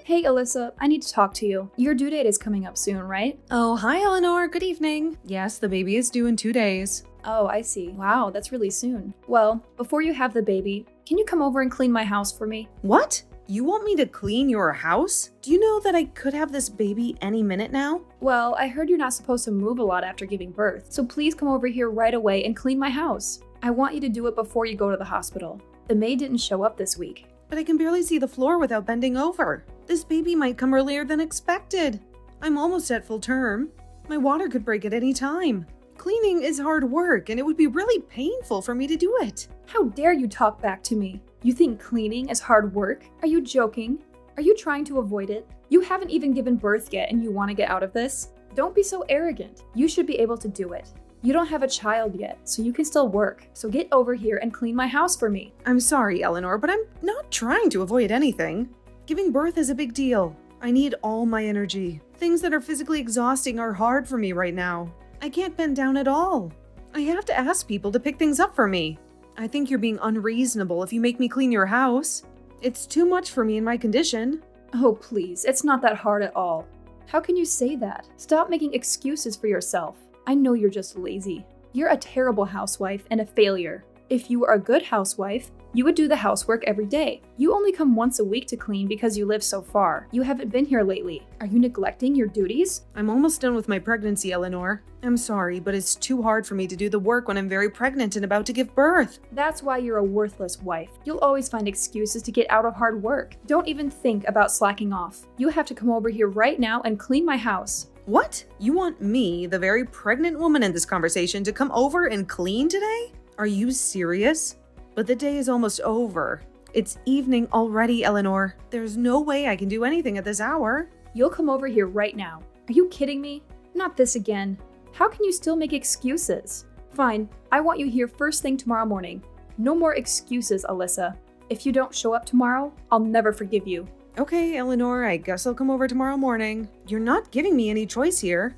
Hey Alyssa, I need to talk to you. Your due date is coming up soon, right? Oh, hi Eleanor, good evening. Yes, the baby is due in 2 days. Oh, I see. Wow, that's really soon. Well, before you have the baby, can you come over and clean my house for me? What? You want me to clean your house? Do you know that I could have this baby any minute now? Well, I heard you're not supposed to move a lot after giving birth, so please come over here right away and clean my house. I want you to do it before you go to the hospital. The maid didn't show up this week. But I can barely see the floor without bending over. This baby might come earlier than expected. I'm almost at full term. My water could break at any time. Cleaning is hard work, and it would be really painful for me to do it. How dare you talk back to me? You think cleaning is hard work? Are you joking? Are you trying to avoid it? You haven't even given birth yet and you want to get out of this? Don't be so arrogant. You should be able to do it. You don't have a child yet, so you can still work. So get over here and clean my house for me. I'm sorry, Eleanor, but I'm not trying to avoid anything. Giving birth is a big deal. I need all my energy. Things that are physically exhausting are hard for me right now. I can't bend down at all. I have to ask people to pick things up for me. I think you're being unreasonable if you make me clean your house. It's too much for me in my condition. Oh, please, it's not that hard at all. How can you say that? Stop making excuses for yourself. I know you're just lazy. You're a terrible housewife and a failure. If you were a good housewife, you would do the housework every day. You only come once a week to clean because you live so far. You haven't been here lately. Are you neglecting your duties? I'm almost done with my pregnancy, Eleanor. I'm sorry, but it's too hard for me to do the work when I'm very pregnant and about to give birth. That's why you're a worthless wife. You'll always find excuses to get out of hard work. Don't even think about slacking off. You have to come over here right now and clean my house. What? You want me, the very pregnant woman in this conversation, to come over and clean today? Are you serious? But the day is almost over. It's evening already, Eleanor. There's no way I can do anything at this hour. You'll come over here right now. Are you kidding me? Not this again. How can you still make excuses? Fine, I want you here first thing tomorrow morning. No more excuses, Alyssa. If you don't show up tomorrow, I'll never forgive you. Okay, Eleanor, I guess I'll come over tomorrow morning. You're not giving me any choice here.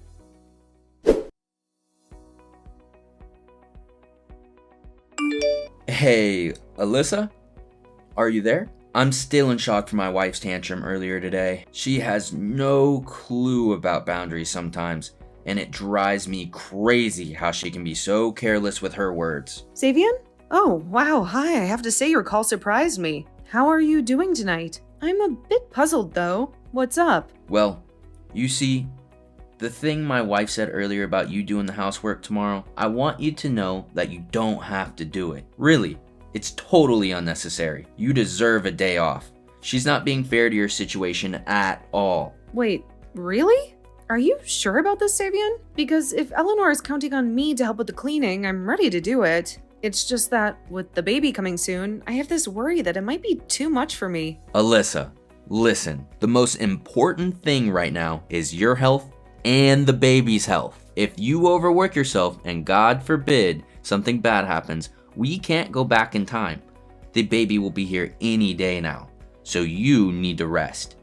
Hey, Alyssa? Are you there? I'm still in shock from my wife's tantrum earlier today. She has no clue about boundaries sometimes, and it drives me crazy how she can be so careless with her words. Savian? Oh, wow, hi, I have to say your call surprised me. How are you doing tonight? I'm a bit puzzled though. What's up? Well, you see, the thing my wife said earlier about you doing the housework tomorrow, I want you to know that you don't have to do it. Really, it's totally unnecessary. You deserve a day off. She's not being fair to your situation at all. Wait, really? Are you sure about this, Savian? Because if Eleanor is counting on me to help with the cleaning, I'm ready to do it. It's just that, with the baby coming soon, I have this worry that it might be too much for me. Alyssa, listen. The most important thing right now is your health and the baby's health. If you overwork yourself and God forbid something bad happens, we can't go back in time. The baby will be here any day now, so you need to rest.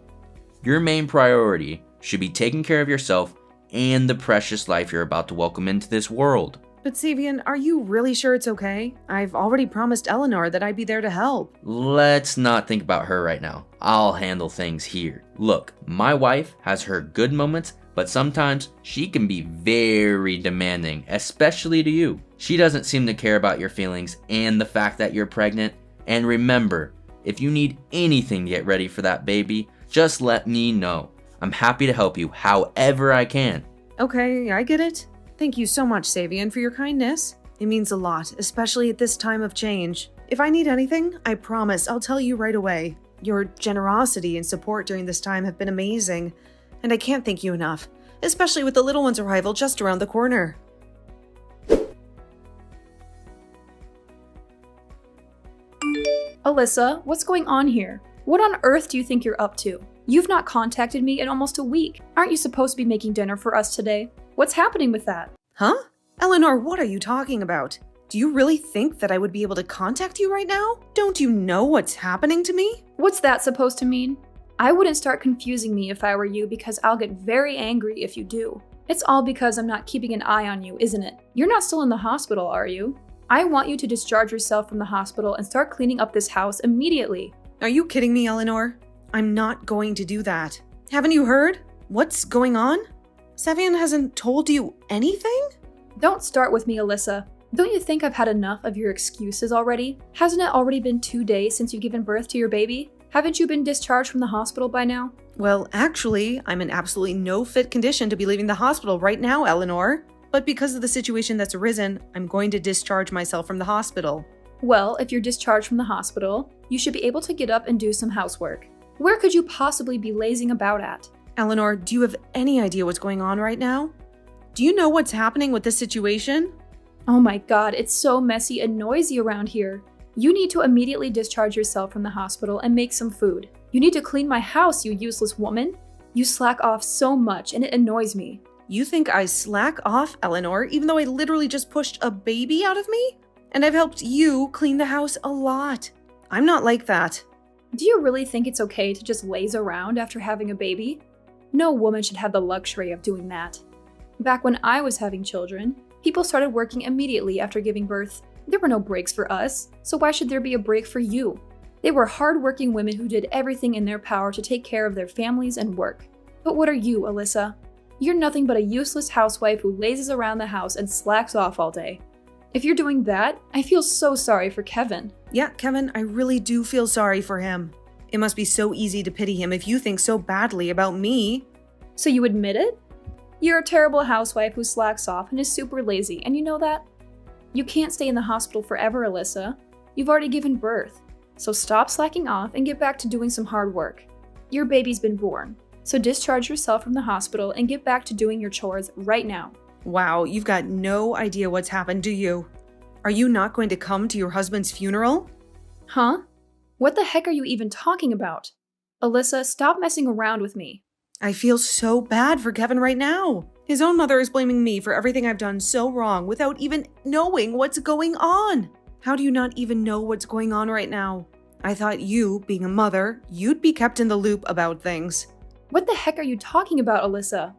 Your main priority should be taking care of yourself and the precious life you're about to welcome into this world. But Savian, are you really sure it's okay? I've already promised Eleanor that I'd be there to help. Let's not think about her right now. I'll handle things here. Look, my wife has her good moments, but sometimes she can be very demanding, especially to you. She doesn't seem to care about your feelings and the fact that you're pregnant. And remember, if you need anything to get ready for that baby, just let me know. I'm happy to help you however I can. Okay, I get it. Thank you so much, Savian, for your kindness. It means a lot, especially at this time of change. If I need anything, I promise I'll tell you right away. Your generosity and support during this time have been amazing, and I can't thank you enough, especially with the little one's arrival just around the corner. Alyssa, what's going on here? What on earth do you think you're up to? You've not contacted me in almost a week. Aren't you supposed to be making dinner for us today? What's happening with that? Huh? Eleanor, what are you talking about? Do you really think that I would be able to contact you right now? Don't you know what's happening to me? What's that supposed to mean? I wouldn't start confusing me if I were you because I'll get very angry if you do. It's all because I'm not keeping an eye on you, isn't it? You're not still in the hospital, are you? I want you to discharge yourself from the hospital and start cleaning up this house immediately. Are you kidding me, Eleanor? I'm not going to do that. Haven't you heard? What's going on? Savian hasn't told you anything? Don't start with me, Alyssa. Don't you think I've had enough of your excuses already? Hasn't it already been 2 days since you've given birth to your baby? Haven't you been discharged from the hospital by now? Well, actually, I'm in absolutely no fit condition to be leaving the hospital right now, Eleanor. But because of the situation that's arisen, I'm going to discharge myself from the hospital. Well, if you're discharged from the hospital, you should be able to get up and do some housework. Where could you possibly be lazing about at? Eleanor, do you have any idea what's going on right now? Do you know what's happening with this situation? Oh my god, it's so messy and noisy around here. You need to immediately discharge yourself from the hospital and make some food. You need to clean my house, you useless woman. You slack off so much and it annoys me. You think I slack off, Eleanor, even though I literally just pushed a baby out of me? And I've helped you clean the house a lot. I'm not like that. Do you really think it's okay to just laze around after having a baby? No woman should have the luxury of doing that. Back when I was having children, people started working immediately after giving birth. There were no breaks for us, so why should there be a break for you? They were hardworking women who did everything in their power to take care of their families and work. But what are you, Alyssa? You're nothing but a useless housewife who lazes around the house and slacks off all day. If you're doing that, I feel so sorry for Kevin. Yeah, Kevin, I really do feel sorry for him. It must be so easy to pity him if you think so badly about me. So you admit it? You're a terrible housewife who slacks off and is super lazy, and you know that? You can't stay in the hospital forever, Alyssa. You've already given birth. So stop slacking off and get back to doing some hard work. Your baby's been born. So discharge yourself from the hospital and get back to doing your chores right now. Wow, you've got no idea what's happened, do you? Are you not going to come to your husband's funeral? Huh? What the heck are you even talking about? Alyssa, stop messing around with me. I feel so bad for Kevin right now. His own mother is blaming me for everything I've done so wrong without even knowing what's going on. How do you not even know what's going on right now? I thought you, being a mother, you'd be kept in the loop about things. What the heck are you talking about, Alyssa?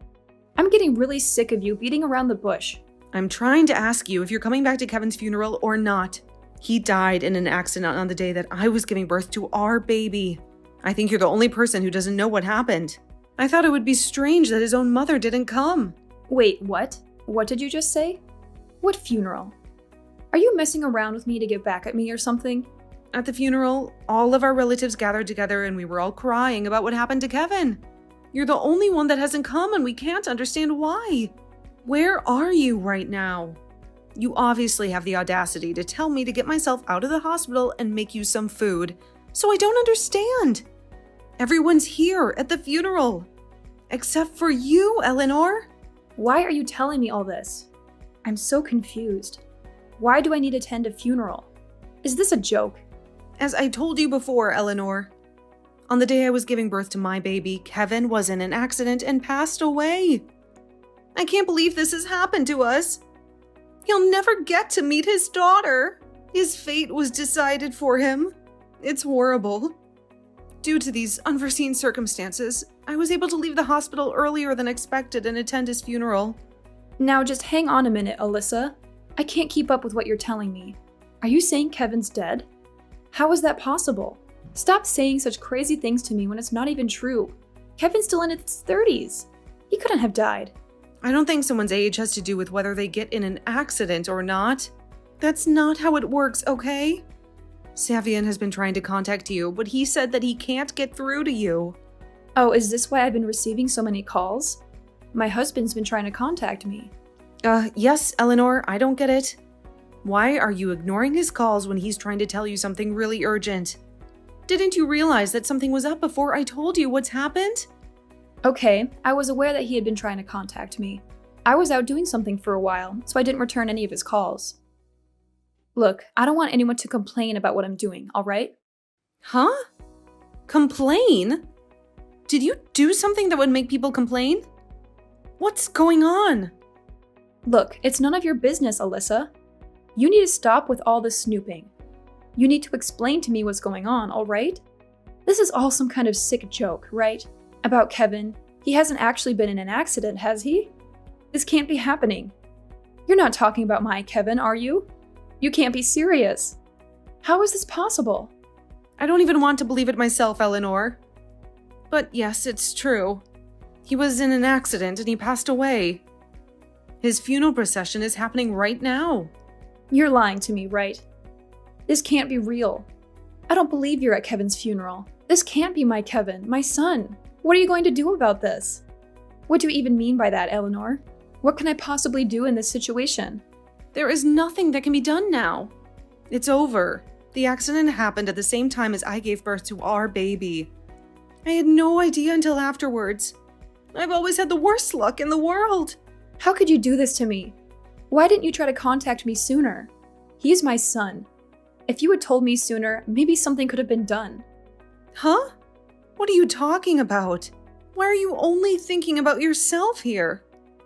I'm getting really sick of you beating around the bush. I'm trying to ask you if you're coming back to Kevin's funeral or not. He died in an accident on the day that I was giving birth to our baby. I think you're the only person who doesn't know what happened. I thought it would be strange that his own mother didn't come. Wait, what? What did you just say? What funeral? Are you messing around with me to get back at me or something? At the funeral, all of our relatives gathered together and we were all crying about what happened to Kevin. You're the only one that hasn't come and we can't understand why. Where are you right now? You obviously have the audacity to tell me to get myself out of the hospital and make you some food. So I don't understand. Everyone's here at the funeral. Except for you, Eleanor. Why are you telling me all this? I'm so confused. Why do I need to attend a funeral? Is this a joke? As I told you before, Eleanor, on the day I was giving birth to my baby, Kevin was in an accident and passed away. I can't believe this has happened to us. He'll never get to meet his daughter. His fate was decided for him. It's horrible. Due to these unforeseen circumstances, I was able to leave the hospital earlier than expected and attend his funeral. Now just hang on a minute, Alyssa. I can't keep up with what you're telling me. Are you saying Kevin's dead? How is that possible? Stop saying such crazy things to me when it's not even true. Kevin's still in his 30s. He couldn't have died. I don't think someone's age has to do with whether they get in an accident or not. That's not how it works, okay? Savian has been trying to contact you, but he said that he can't get through to you. Oh, is this why I've been receiving so many calls? My husband's been trying to contact me. Yes, Eleanor, I don't get it. Why are you ignoring his calls when he's trying to tell you something really urgent? Didn't you realize that something was up before I told you what's happened? Okay, I was aware that he had been trying to contact me. I was out doing something for a while, so I didn't return any of his calls. Look, I don't want anyone to complain about what I'm doing, alright? Huh? Complain? Did you do something that would make people complain? What's going on? Look, it's none of your business, Alyssa. You need to stop with all this snooping. You need to explain to me what's going on, alright? This is all some kind of sick joke, right? About Kevin. He hasn't actually been in an accident, has he? This can't be happening. You're not talking about my Kevin, are you? You can't be serious. How is this possible? I don't even want to believe it myself, Eleanor. But yes, it's true. He was in an accident and he passed away. His funeral procession is happening right now. You're lying to me, right? This can't be real. I don't believe you're at Kevin's funeral. This can't be my Kevin, my son. What are you going to do about this? What do you even mean by that, Eleanor? What can I possibly do in this situation? There is nothing that can be done now. It's over. The accident happened at the same time as I gave birth to our baby. I had no idea until afterwards. I've always had the worst luck in the world. How could you do this to me? Why didn't you try to contact me sooner? He's my son. If you had told me sooner, maybe something could have been done. Huh? What are you talking about? Why are you only thinking about yourself here?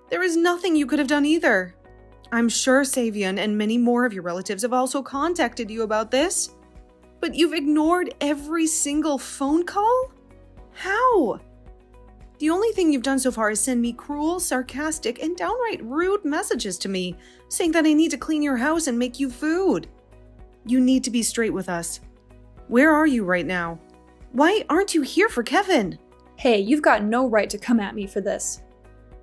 There is nothing you could have done either. I'm sure Savion and many more of your relatives have also contacted you about this. But you've ignored every single phone call? How? The only thing you've done so far is send me cruel, sarcastic, and downright rude messages to me, saying that I need to clean your house and make you food. You need to be straight with us. Where are you right now? Why aren't you here for Kevin? Hey, you've got no right to come at me for this.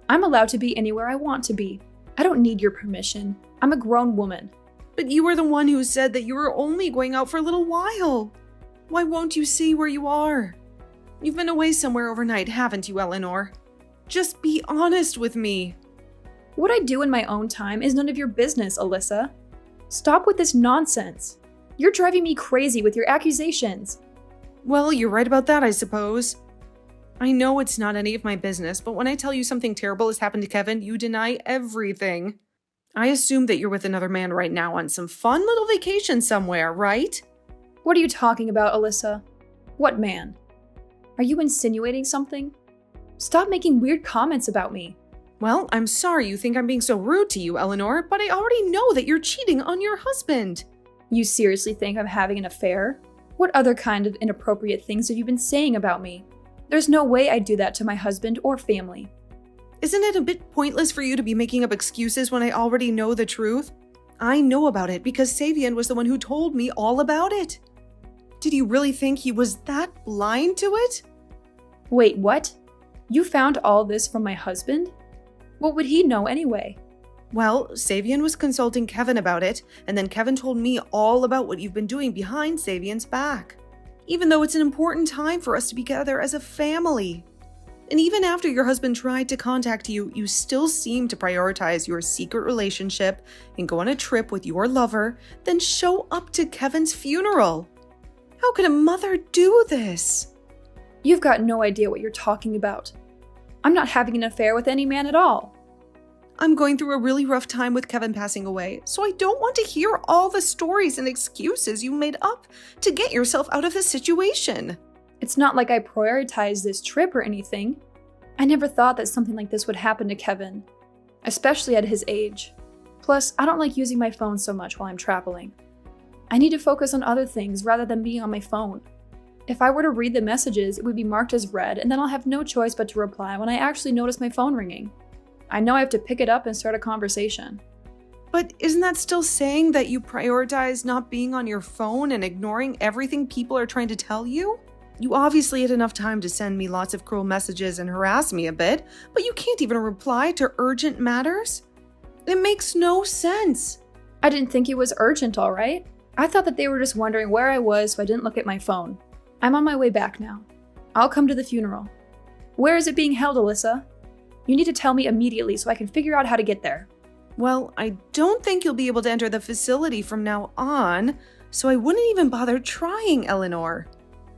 I'm allowed to be anywhere I want to be. I don't need your permission. I'm a grown woman. But you were the one who said that you were only going out for a little while. Why won't you see where you are? You've been away somewhere overnight, haven't you, Eleanor? Just be honest with me. What I do in my own time is none of your business, Alyssa. Stop with this nonsense. You're driving me crazy with your accusations. Well, you're right about that, I suppose. I know it's not any of my business, but when I tell you something terrible has happened to Kevin, you deny everything. I assume that you're with another man right now on some fun little vacation somewhere, right? What are you talking about, Alyssa? What man? Are you insinuating something? Stop making weird comments about me. Well, I'm sorry you think I'm being so rude to you, Eleanor, but I already know that you're cheating on your husband. You seriously think I'm having an affair? What other kind of inappropriate things have you been saying about me? There's no way I'd do that to my husband or family. Isn't it a bit pointless for you to be making up excuses when I already know the truth? I know about it because Savion was the one who told me all about it. Did you really think he was that blind to it? Wait, what? You found all this from my husband? What would he know anyway? Well, Savion was consulting Kevin about it, and then Kevin told me all about what you've been doing behind Savion's back. Even though it's an important time for us to be together as a family. And even after your husband tried to contact you, you still seem to prioritize your secret relationship and go on a trip with your lover, then show up to Kevin's funeral. How could a mother do this? You've got no idea what you're talking about. I'm not having an affair with any man at all. I'm going through a really rough time with Kevin passing away, so I don't want to hear all the stories and excuses you made up to get yourself out of this situation. It's not like I prioritized this trip or anything. I never thought that something like this would happen to Kevin, especially at his age. Plus, I don't like using my phone so much while I'm traveling. I need to focus on other things rather than being on my phone. If I were to read the messages, it would be marked as read, and then I'll have no choice but to reply when I actually notice my phone ringing. I know I have to pick it up and start a conversation. But isn't that still saying that you prioritize not being on your phone and ignoring everything people are trying to tell you? You obviously had enough time to send me lots of cruel messages and harass me a bit, but you can't even reply to urgent matters? It makes no sense. I didn't think it was urgent, all right? I thought that they were just wondering where I was, so I didn't look at my phone. I'm on my way back now. I'll come to the funeral. Where is it being held, Alyssa? You need to tell me immediately so I can figure out how to get there. Well, I don't think you'll be able to enter the facility from now on, so I wouldn't even bother trying, Eleanor.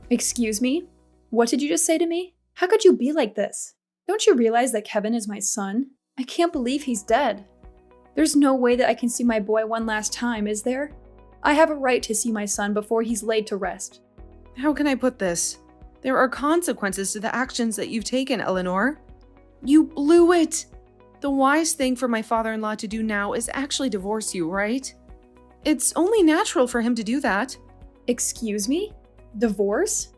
Excuse me? What did you just say to me? How could you be like this? Don't you realize that Kevin is my son? I can't believe he's dead. There's no way that I can see my boy one last time, is there? I have a right to see my son before he's laid to rest. How can I put this? There are consequences to the actions that you've taken, Eleanor. You blew it! The wise thing for my father-in-law to do now is actually divorce you, right? It's only natural for him to do that. Excuse me? Divorce?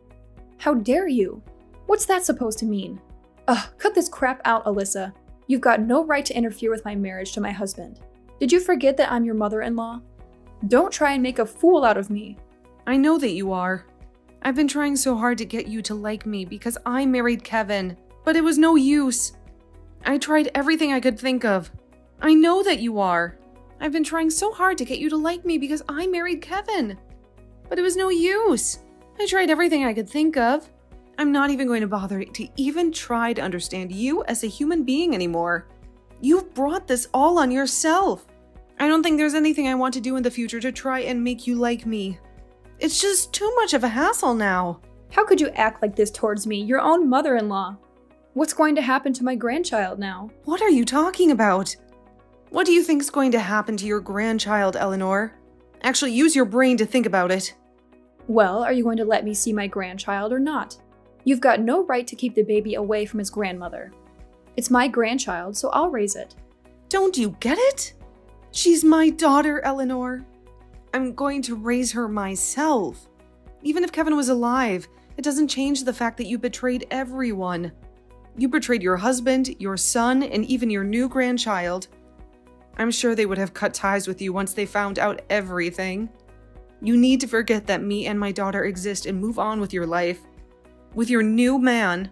How dare you? What's that supposed to mean? Ugh, cut this crap out, Alyssa. You've got no right to interfere with my marriage to my husband. Did you forget that I'm your mother-in-law? Don't try and make a fool out of me. I know that you are. I've been trying so hard to get you to like me because I married Kevin, but it was no use. I tried everything I could think of. I know that you are. I've been trying so hard to get you to like me because I married Kevin, but it was no use. I tried everything I could think of. I'm not even going to bother to even try to understand you as a human being anymore. You've brought this all on yourself. I don't think there's anything I want to do in the future to try and make you like me. It's just too much of a hassle now. How could you act like this towards me, your own mother-in-law? What's going to happen to my grandchild now? What are you talking about? What do you think's going to happen to your grandchild, Eleanor? Actually, use your brain to think about it. Well, are you going to let me see my grandchild or not? You've got no right to keep the baby away from his grandmother. It's my grandchild, so I'll raise it. Don't you get it? She's my daughter, Eleanor. I'm going to raise her myself. Even if Kevin was alive, it doesn't change the fact that you betrayed everyone. You betrayed your husband, your son, and even your new grandchild. I'm sure they would have cut ties with you once they found out everything. You need to forget that me and my daughter exist and move on with your life. With your new man.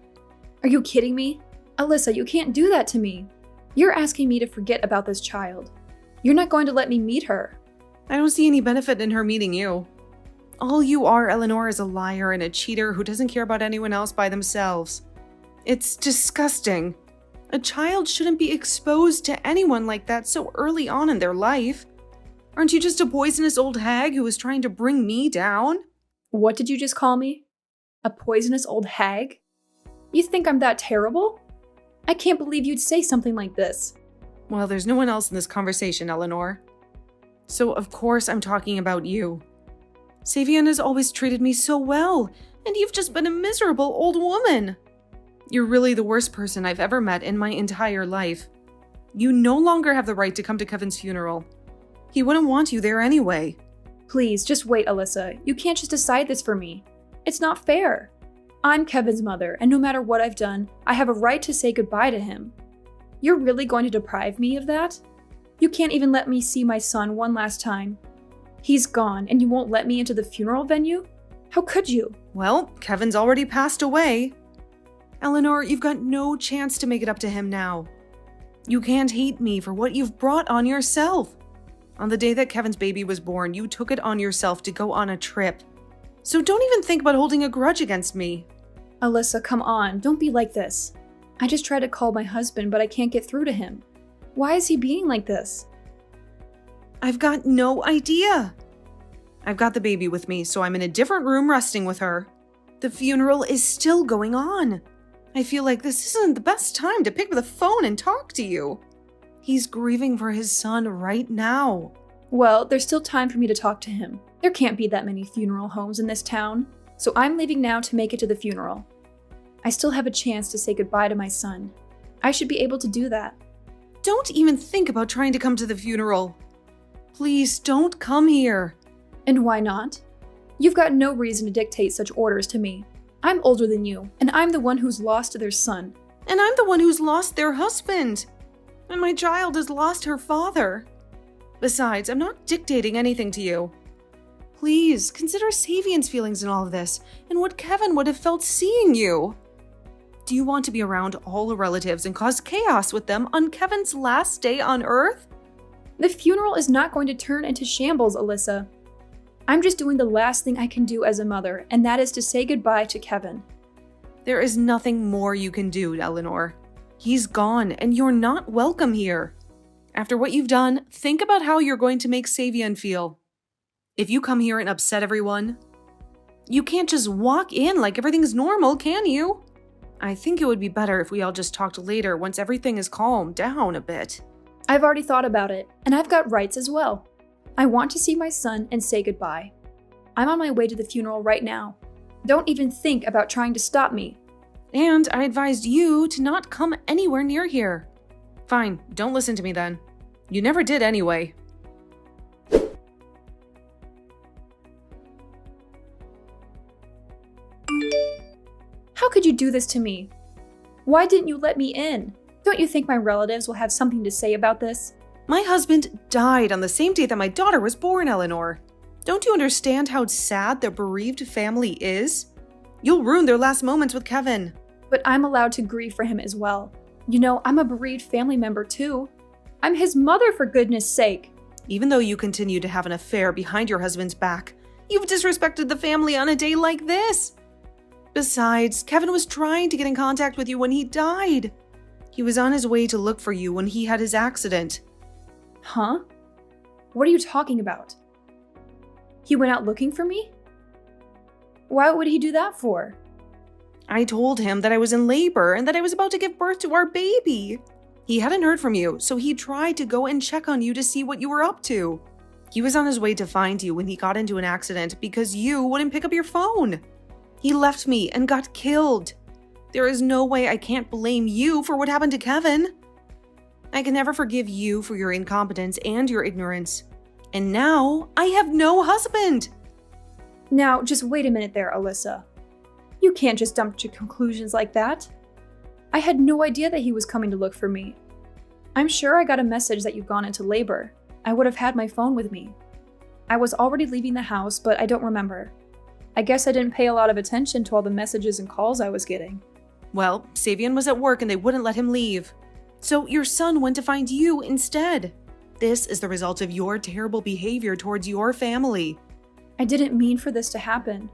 Are you kidding me? Alyssa, you can't do that to me. You're asking me to forget about this child. You're not going to let me meet her. I don't see any benefit in her meeting you. All you are, Eleanor, is a liar and a cheater who doesn't care about anyone else by themselves. It's disgusting. A child shouldn't be exposed to anyone like that so early on in their life. Aren't you just a poisonous old hag who is trying to bring me down? What did you just call me? A poisonous old hag? You think I'm that terrible? I can't believe you'd say something like this. Well, there's no one else in this conversation, Eleanor. So of course I'm talking about you. Savian has always treated me so well, and you've just been a miserable old woman. You're really the worst person I've ever met in my entire life. You no longer have the right to come to Kevin's funeral. He wouldn't want you there anyway. Please, just wait, Alyssa. You can't just decide this for me. It's not fair. I'm Kevin's mother, and no matter what I've done, I have a right to say goodbye to him. You're really going to deprive me of that? You can't even let me see my son one last time. He's gone, and you won't let me into the funeral venue? How could you? Well, Kevin's already passed away. Eleanor, you've got no chance to make it up to him now. You can't hate me for what you've brought on yourself. On the day that Kevin's baby was born, you took it on yourself to go on a trip. So don't even think about holding a grudge against me. Alyssa, come on, don't be like this. I just tried to call my husband, but I can't get through to him. Why is he being like this? I've got no idea. I've got the baby with me, so I'm in a different room resting with her. The funeral is still going on. I feel like this isn't the best time to pick up the phone and talk to you. He's grieving for his son right now. Well, there's still time for me to talk to him. There can't be that many funeral homes in this town, so I'm leaving now to make it to the funeral. I still have a chance to say goodbye to my son. I should be able to do that. Don't even think about trying to come to the funeral. Please don't come here. And why not? You've got no reason to dictate such orders to me. I'm older than you, and I'm the one who's lost their son. And I'm the one who's lost their husband. And my child has lost her father. Besides, I'm not dictating anything to you. Please, consider Savian's feelings in all of this, and what Kevin would have felt seeing you. Do you want to be around all the relatives and cause chaos with them on Kevin's last day on Earth? The funeral is not going to turn into shambles, Alyssa. I'm just doing the last thing I can do as a mother, and that is to say goodbye to Kevin. There is nothing more you can do, Eleanor. He's gone, and you're not welcome here. After what you've done, think about how you're going to make Savian feel. If you come here and upset everyone, you can't just walk in like everything's normal, can you? I think it would be better if we all just talked later once everything is calmed down a bit. I've already thought about it, and I've got rights as well. I want to see my son and say goodbye. I'm on my way to the funeral right now. Don't even think about trying to stop me. And I advised you to not come anywhere near here. Fine, don't listen to me then. You never did anyway. How could you do this to me? Why didn't you let me in? Don't you think my relatives will have something to say about this? My husband died on the same day that my daughter was born, Eleanor. Don't you understand how sad their bereaved family is? You'll ruin their last moments with Kevin. But I'm allowed to grieve for him as well. You know, I'm a bereaved family member too. I'm his mother, for goodness sake. Even though you continue to have an affair behind your husband's back, you've disrespected the family on a day like this. Besides, Kevin was trying to get in contact with you when he died. He was on his way to look for you when he had his accident. Huh? What are you talking about? He went out looking for me? Why would he do that for? I told him that I was in labor and that I was about to give birth to our baby. He hadn't heard from you, so he tried to go and check on you to see what you were up to. He was on his way to find you when he got into an accident because you wouldn't pick up your phone. He left me and got killed. There is no way I can't blame you for what happened to Kevin. I can never forgive you for your incompetence and your ignorance. And now I have no husband. Now, just wait a minute there, Alyssa. You can't just jump to conclusions like that. I had no idea that he was coming to look for me. I'm sure I got a message that you've gone into labor. I would have had my phone with me. I was already leaving the house, but I don't remember. I guess I didn't pay a lot of attention to all the messages and calls I was getting. Well, Savian was at work and they wouldn't let him leave. So your son went to find you instead. This is the result of your terrible behavior towards your family. I didn't mean for this to happen.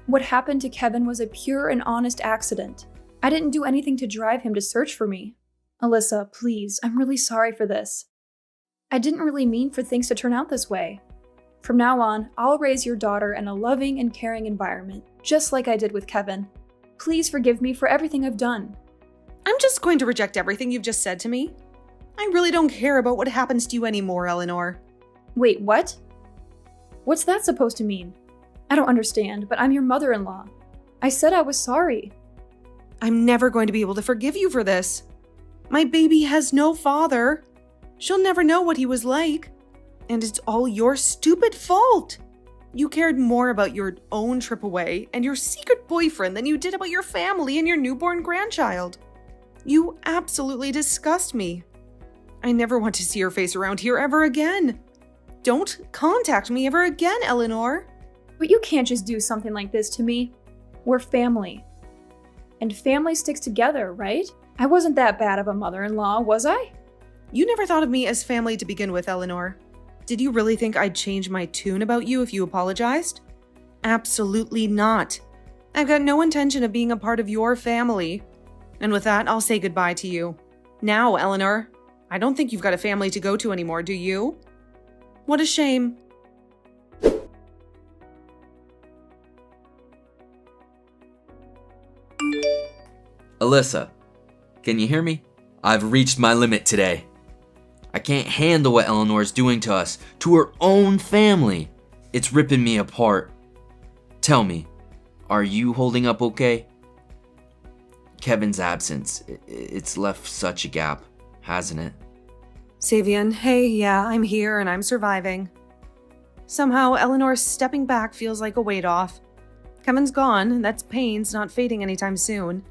What happened to Kevin was a pure and honest accident. I didn't do anything to drive him to search for me. Alyssa, please, I'm really sorry for this. I didn't really mean for things to turn out this way. From now on, I'll raise your daughter in a loving and caring environment, just like I did with Kevin. Please forgive me for everything I've done. I'm just going to reject everything you've just said to me. I really don't care about what happens to you anymore, Eleanor. Wait, what? What's that supposed to mean? I don't understand, but I'm your mother-in-law. I said I was sorry. I'm never going to be able to forgive you for this. My baby has no father. She'll never know what he was like. And it's all your stupid fault. You cared more about your own trip away and your secret boyfriend than you did about your family and your newborn grandchild. You absolutely disgust me. I never want to see your face around here ever again. Don't contact me ever again, Eleanor. But you can't just do something like this to me. We're family. And family sticks together, right? I wasn't that bad of a mother-in-law, was I? You never thought of me as family to begin with, Eleanor. Did you really think I'd change my tune about you if you apologized? Absolutely not. I've got no intention of being a part of your family. And with that, I'll say goodbye to you. Now, Eleanor, I don't think you've got a family to go to anymore, do you? What a shame. Alyssa, can you hear me? I've reached my limit today. I can't handle what Eleanor's doing to us, to her own family. It's ripping me apart. Tell me, are you holding up okay? Kevin's absence, it's left such a gap, hasn't it? Savian, hey, yeah, I'm here and I'm surviving. Somehow, Eleanor stepping back feels like a weight off. Kevin's gone, and that's pain's not fading anytime soon.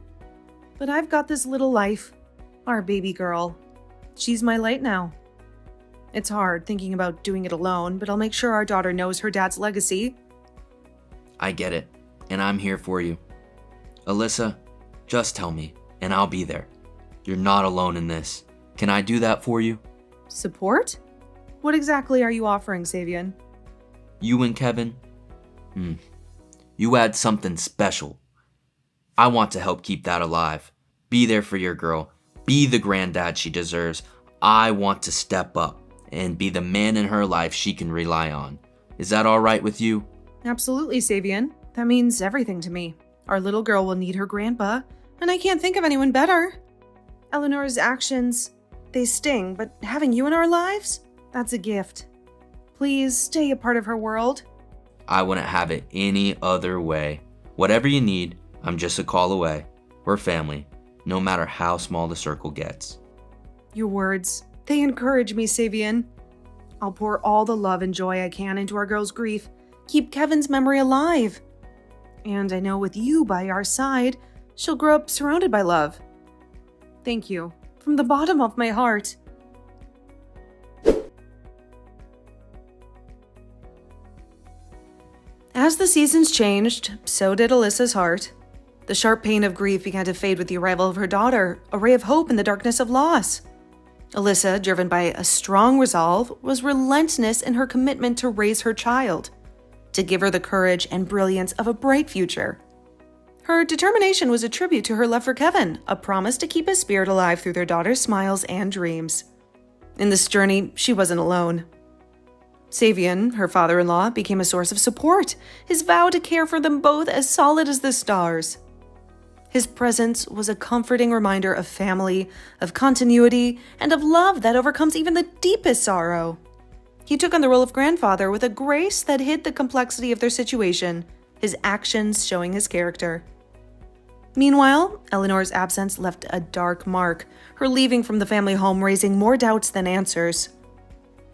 But I've got this little life, our baby girl. She's my light now. It's hard thinking about doing it alone, but I'll make sure our daughter knows her dad's legacy. I get it, and I'm here for you. Alyssa, just tell me, and I'll be there. You're not alone in this. Can I do that for you? Support? What exactly are you offering, Savian? You and Kevin? You add something special. I want to help keep that alive. Be there for your girl. Be the granddad she deserves. I want to step up and be the man in her life she can rely on. Is that all right with you? Absolutely, Savian. That means everything to me. Our little girl will need her grandpa, and I can't think of anyone better. Eleanor's actions, they sting, but having you in our lives, that's a gift. Please stay a part of her world. I wouldn't have it any other way. Whatever you need, I'm just a call away. We're family, no matter how small the circle gets. Your words, they encourage me, Savian. I'll pour all the love and joy I can into our girl's grief, keep Kevin's memory alive. And I know with you by our side, she'll grow up surrounded by love. Thank you, from the bottom of my heart. As the seasons changed, so did Alyssa's heart. The sharp pain of grief began to fade with the arrival of her daughter, a ray of hope in the darkness of loss. Alyssa, driven by a strong resolve, was relentless in her commitment to raise her child, to give her the courage and brilliance of a bright future. Her determination was a tribute to her love for Kevin, a promise to keep his spirit alive through their daughter's smiles and dreams. In this journey, she wasn't alone. Savian, her father-in-law, became a source of support, his vow to care for them both as solid as the stars. His presence was a comforting reminder of family, of continuity, and of love that overcomes even the deepest sorrow. He took on the role of grandfather with a grace that hid the complexity of their situation, his actions showing his character. Meanwhile, Eleanor's absence left a dark mark, her leaving from the family home raising more doubts than answers.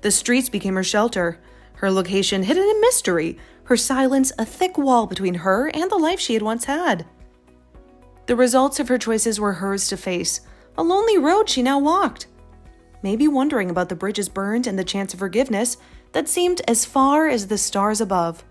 The streets became her shelter, her location hidden in mystery, her silence a thick wall between her and the life she had once had. The results of her choices were hers to face, a lonely road she now walked, maybe wondering about the bridges burned and the chance of forgiveness that seemed as far as the stars above.